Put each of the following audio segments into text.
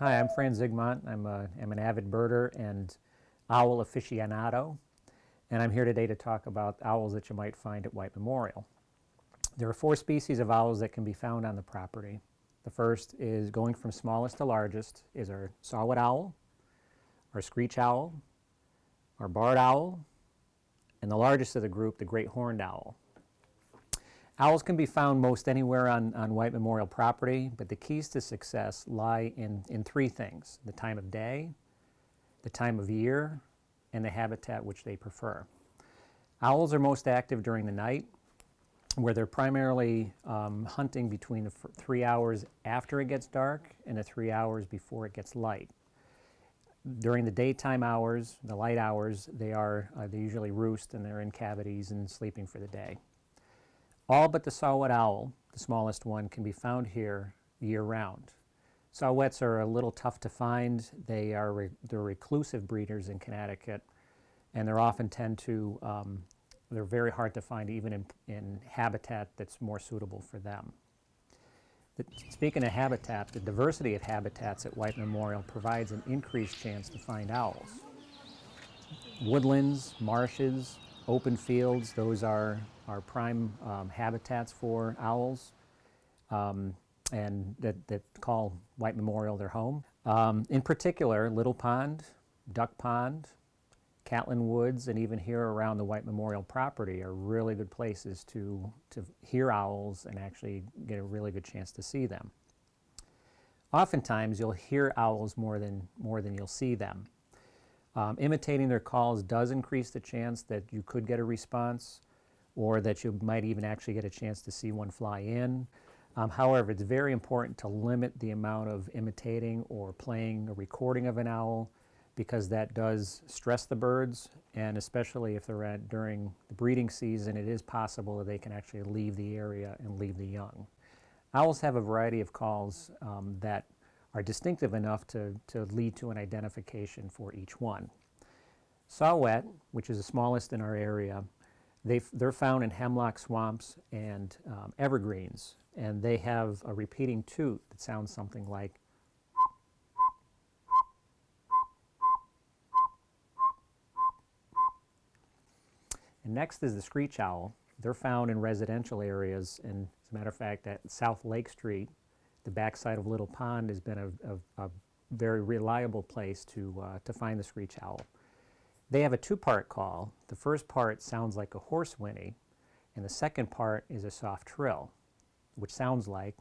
Hi, I'm Fran Zigmont. I'm an avid birder and owl aficionado, and I'm here today to talk about owls that you might find at White Memorial. There are 4 species of owls that can be found on the property. The first is, going from smallest to largest, is our saw-whet owl, our screech owl, our barred owl, and the largest of the group, the great horned owl. Owls can be found most anywhere on White Memorial property, but the keys to success lie in 3 things: the time of day, the time of year, and the habitat which they prefer. Owls are most active during the night, where they're primarily hunting between the 3 hours after it gets dark and the 3 hours before it gets light. During the daytime hours, the light hours, they usually roost and they're in cavities and sleeping for the day. All but the saw-whet owl, the smallest one, can be found here year-round. Saw-whets are a little tough to find. They're reclusive breeders in Connecticut, and they're very hard to find even in habitat that's more suitable for them. Speaking of habitat, the diversity of habitats at White Memorial provides an increased chance to find owls. Woodlands, marshes, open fields, those are prime habitats for owls, and that call White Memorial their home. In particular, Little Pond, Duck Pond, Catlin Woods, and even here around the White Memorial property are really good places to hear owls and actually get a really good chance to see them. Oftentimes, you'll hear owls more than you'll see them. Imitating their calls does increase the chance that you could get a response, or that you might even actually get a chance to see one fly in. However, it's very important to limit the amount of imitating or playing a recording of an owl, because that does stress the birds, and especially if they're during the breeding season, it is possible that they can actually leave the area and leave the young. Owls have a variety of calls that are distinctive enough to lead to an identification for each one. Saw-whet, which is the smallest in our area, they're found in hemlock swamps and evergreens, and they have a repeating toot that sounds something like. And next is the screech owl. They're found in residential areas, and as a matter of fact, at South Lake Street, the backside of Little Pond has been a very reliable place to find the screech owl. They have a 2-part call. The first part sounds like a horse whinny, and the second part is a soft trill, which sounds like.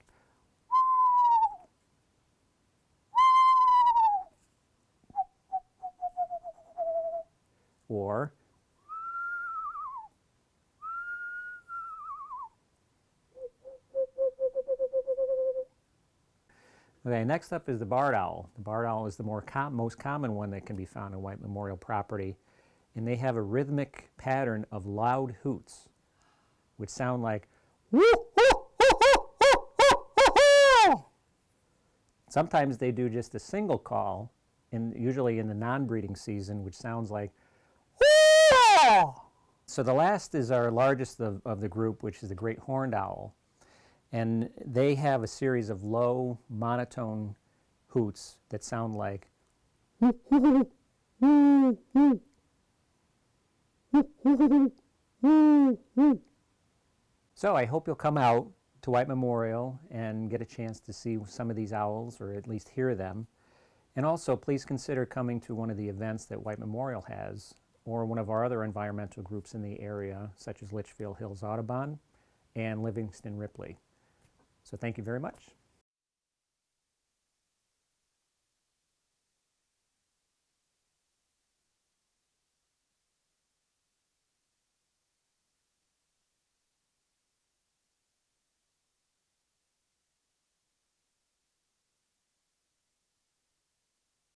Or. Okay, next up is the barred owl. The barred owl is the most common one that can be found on White Memorial property, and they have a rhythmic pattern of loud hoots, which sound like woo, woo, woo, woo, woo, woo, woo. Sometimes they do just a single call, usually in the non-breeding season, which sounds like woo. So the last is our largest of the group, which is the great horned owl. And they have a series of low, monotone hoots that sound like. So I hope you'll come out to White Memorial and get a chance to see some of these owls, or at least hear them. And also, please consider coming to one of the events that White Memorial has, or one of our other environmental groups in the area, such as Litchfield Hills Audubon and Livingston Ripley. So thank you very much.